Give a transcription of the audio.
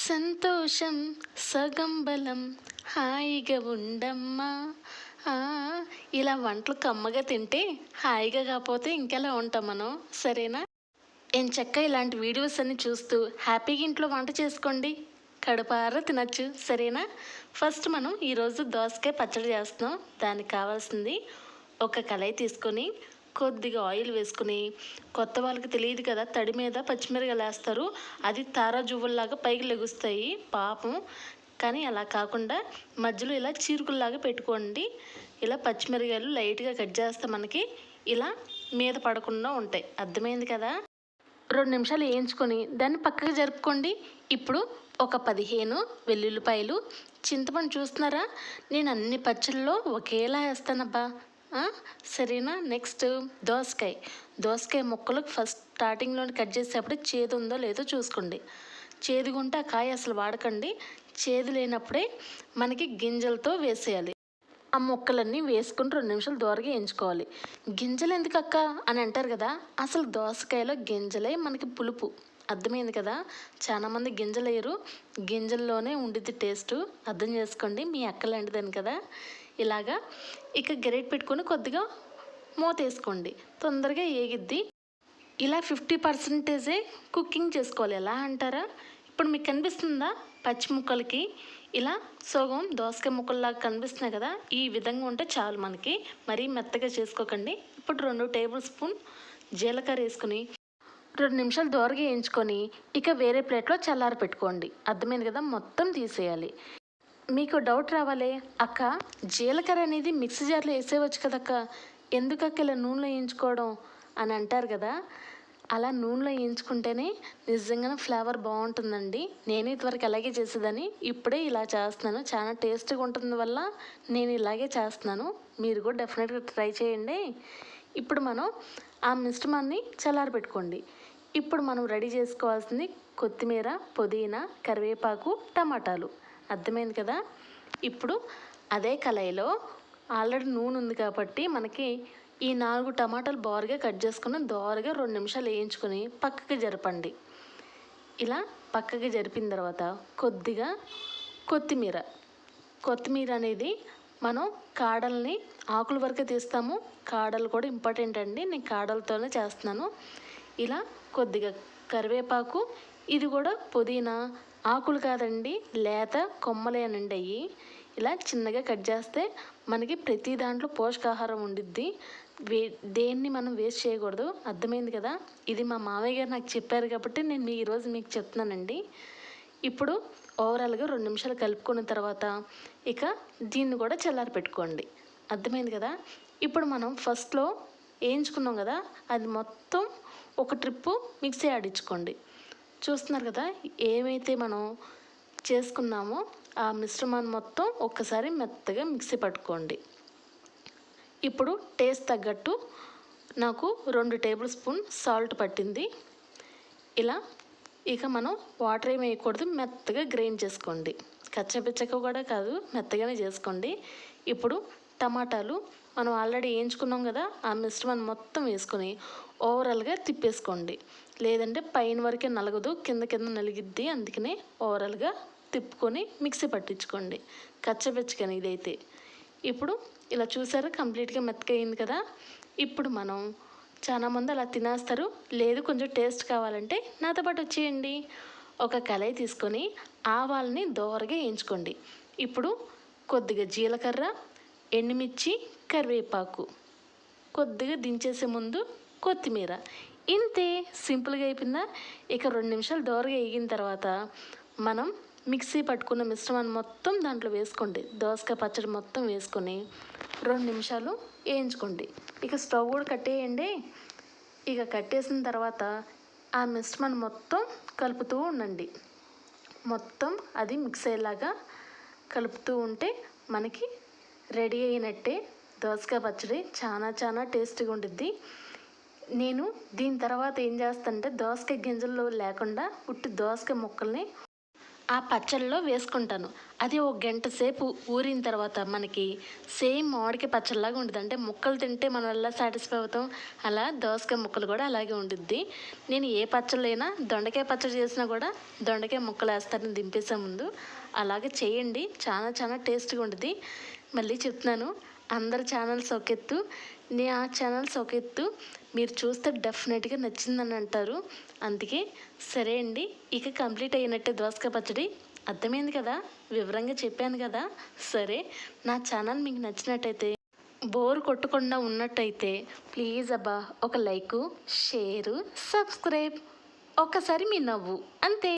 సంతోషం సగం బలం హాయిగా ఉండమ్మా. ఆ, ఇలా వంటలు కమ్మగా తింటే హాయిగా కాకపోతే ఇంకెలా ఉంటాం మనం, సరేనా? ఎంచక్క ఇలాంటి వీడియోస్ అన్ని చూస్తూ హ్యాపీగా ఇంట్లో వంట చేసుకోండి, కడుపారా తినచ్చు, సరేనా? ఫస్ట్ మనం ఈరోజు దోసకాయ పచ్చడి చేస్తున్నాం. దానికి కావాల్సింది ఒక కళాయి తీసుకొని కొద్దిగా ఆయిల్ వేసుకుని, కొత్త వాళ్ళకి తెలియదు కదా, తడి మీద పచ్చిమిరపకాయలు వేస్తారు, అది తారా జువ్వల్లాగా పైకి లెగుస్తాయి పాపం. కానీ అలా కాకుండా మధ్యలో ఇలా చీరుకుల్లాగా పెట్టుకోండి. ఇలా పచ్చిమిరపకాయలు లైట్గా కట్ చేస్తే మనకి ఇలా మీద పడకుండా ఉంటాయి, అర్థమైంది కదా? 2 నిమిషాలు వేయించుకొని దాన్ని పక్కకు జరుపుకోండి. ఇప్పుడు ఒక 15 వెల్లుల్లిపాయలు, చింతపండు చూస్తున్నారా, నేను అన్ని పచ్చళ్ళలో ఒకేలా వేస్తానబ్బా, సరేనా? నెక్స్ట్ దోసకాయ ముక్కలు ఫస్ట్ స్టార్టింగ్లో కట్ చేసేటప్పుడు చేదు ఉందో లేదో చూసుకోండి. చేదుగా ఉంటే ఆ కాయ అసలు వాడకండి. చేదు లేనప్పుడే మనకి గింజలతో వేసేయాలి. ఆ ముక్కలన్నీ వేసుకుని 2 నిమిషాలు దోరగా వేయించుకోవాలి. గింజలు ఎందుకు అక్క అని అంటారు కదా, అసలు దోసకాయలో గింజలే మనకి పులుపు, అర్థమైంది కదా? చాలామంది గింజలు వేయరు, గింజల్లోనే ఉండిద్ది టేస్ట్, అర్థం చేసుకోండి. మీ అక్క లాంటిదని కదా. ఇలాగా ఇక గరిటె పెట్టుకొని కొద్దిగా మూత వేసుకోండి, తొందరగా ఏగిద్ది. ఇలా 50% కుకింగ్ చేసుకోవాలి. ఎలా అంటారా? ఇప్పుడు మీకు కనిపిస్తుందా పచ్చి ముక్కలకి ఇలా సగం దోసకాయ ముక్కల్లాగా కనిపిస్తున్నాయి కదా, ఈ విధంగా ఉంటే చాలు మనకి, మరీ మెత్తగా చేసుకోకండి. ఇప్పుడు 2 టేబుల్ స్పూన్ జీలకర్ర వేసుకుని 2 నిమిషాలు దోరగా వేయించుకొని ఇక వేరే ప్లేట్లో చల్లారి పెట్టుకోండి, అర్థమైంది కదా? మొత్తం తీసేయాలి. మీకు డౌట్ రావాలే, అక్క జీలకర్ర అనేది మిక్సీ జార్లో వేసేవచ్చు కదక్క, ఎందుకక్క ఇలా నూనెలో వేయించుకోవడం అని అంటారు కదా. అలా నూనెలో వేయించుకుంటేనే నిజంగానే ఫ్లేవర్ బాగుంటుందండి. నేను ఇదివరకు అలాగే చేసేదాన్ని, ఇప్పుడే ఇలా చేస్తున్నాను. చాలా టేస్ట్గా ఉంటుంది వల్ల నేను ఇలాగే చేస్తున్నాను. మీరు కూడా డెఫినెట్గా ట్రై చేయండి. ఇప్పుడు మనం ఆ మిశ్రమాన్ని చల్లారి పెట్టుకోండి. ఇప్పుడు మనం రెడీ చేసుకోవాల్సింది కొత్తిమీర, పుదీనా, కరివేపాకు, టమాటాలు, అర్థమైంది కదా? ఇప్పుడు అదే కళాయిలో ఆల్రెడీ నూనె ఉంది కాబట్టి మనకి ఈ 4 టమాటాలు బారుగా కట్ చేసుకుని దోరగా 2 నిమిషాలు వేయించుకొని పక్కకి జరపండి. ఇలా పక్కకి జరిపిన తర్వాత కొద్దిగా కొత్తిమీర అనేది మనం కాడల్ని ఆకుల వరకే తీస్తాము, కాడలు కూడా ఇంపార్టెంట్ అండి, నేను కాడలతోనే చేస్తున్నాను. ఇలా కొద్దిగా కరివేపాకు, ఇది కూడా పుదీనా ఆకులు కాదండి, లేత కొమ్మలేనండి అవి. ఇలా చిన్నగా కట్ చేస్తే మనకి ప్రతి దాంట్లో పోషకాహారం ఉండిద్ది. దేన్ని మనం వేస్ట్ చేయకూడదు, అర్థమైంది కదా? ఇది మా మామయ్య గారు నాకు చెప్పారు కాబట్టి నేను ఈరోజు మీకు చెప్తున్నానండి. ఇప్పుడు ఓవరాల్గా 2 నిమిషాలు కలుపుకున్న తర్వాత ఇక దీన్ని కూడా చల్లారి పెట్టుకోండి, అర్థమైంది కదా? ఇప్పుడు మనం ఫస్ట్లో వేయించుకున్నాం కదా, అది మొత్తం ఒక ట్రిప్పు మిక్సీ ఆడించుకోండి. చూస్తున్నారు కదా, ఏమైతే మనం చేసుకున్నామో ఆ మిశ్రమాన్ని మొత్తం ఒక్కసారి మెత్తగా మిక్సీ పట్టుకోండి. ఇప్పుడు టేస్ట్ తగ్గట్టు నాకు 2 టేబుల్ స్పూన్ సాల్ట్ పట్టింది. ఇలా ఇక మనం వాటర్ ఏమి వేయకూడదు, మెత్తగా గ్రైండ్ చేసుకోండి, కచ్చపిచ్చక కూడా కాదు, మెత్తగానే చేసుకోండి. ఇప్పుడు టమాటాలు మనం ఆల్రెడీ వేయించుకున్నాం కదా, ఆ మిశ్రమాన్ని మొత్తం వేసుకొని ఓవరాల్గా తిప్పేసుకోండి, లేదంటే పైన వరకే నలగదు, కింద నలిగిద్ది, అందుకనే ఓవరాల్గా తిప్పుకొని మిక్సీ పట్టించుకోండి, కచ్చపిచ్చకని ఇదైతే. ఇప్పుడు ఇలా చూసారా, కంప్లీట్గా మెత్తగా అయింది కదా. ఇప్పుడు మనం చాలామంది అలా తినేస్తారు, లేదు కొంచెం టేస్ట్ కావాలంటే నాతో పాటు వచ్చేయండి. ఒక కళాయి తీసుకొని ఆవాల్ని దోరగా వేయించుకోండి. ఇప్పుడు కొద్దిగా జీలకర్ర, ఎండుమిర్చి, కరివేపాకు, కొద్దిగా దించేసే ముందు కొత్తిమీర, ఇంతే, సింపుల్గా అయిపోయిందా? ఇక 2 నిమిషాలు దోరగా వేగిన తర్వాత మనం మిక్సీ పట్టుకున్న మిశ్రమాన్ని మొత్తం దాంట్లో వేసుకోండి, దోసకాయ పచ్చడి మొత్తం వేసుకొని 2 నిమిషాలు వేయించుకోండి. ఇక స్టవ్ కూడా కట్టేయండి. ఇక కట్టేసిన తర్వాత ఆ మిశ్రమాన్ని మొత్తం కలుపుతూ ఉండండి, మొత్తం అది మిక్స్ అయ్యేలాగా కలుపుతూ ఉంటే మనకి రెడీ అయినట్టే దోసకాయ పచ్చడి. చాలా టేస్టీగా ఉండిద్ది. నేను దీని తర్వాత ఏం చేస్తానంటే దోసకాయ గింజల్లో లేకుండా ఉట్టి దోసకాయ ముక్కల్ని ఆ పచ్చళ్ళలో వేసుకుంటాను. అది ఒక గంట సేపు ఊరిన తర్వాత మనకి సేమ్ మామిడికాయ పచ్చడిలాగా ఉంటుంది. అంటే ముక్కలు తింటే మనం ఎలా సాటిస్ఫై అవుతాం, అలా దోసకాయ ముక్కలు కూడా అలాగే ఉండిద్ది. నేను ఏ పచ్చళ్ళైనా దొండకాయ పచ్చడి చేసినా కూడా దొండకాయ ముక్కలు వేస్తాను దింపేసే ముందు. అలాగే చేయండి, చాలా చాలా టేస్ట్గా ఉంటుంది. మళ్ళీ చెప్తున్నాను, అందరి ఛానల్స్ ఒక ఎత్తు, ఆ ఛానల్స్ ఒక ఎత్తు. మీరు చూస్తే డెఫినెట్గా నచ్చిందని అంటారు. అందుకే సరే అండి, ఇక కంప్లీట్ అయినట్టే దోసకాయ పచ్చడి. అర్థమైంది కదా, వివరంగా చెప్పాను కదా. సరే, నా ఛానల్ మీకు నచ్చినట్టయితే, బోర్ కొట్టకుండా ఉన్నట్టయితే ప్లీజ్ అబ్బా ఒక లైకు, షేరు, సబ్స్క్రైబ్, ఒక్కసారి మీ నవ్వు అంతే.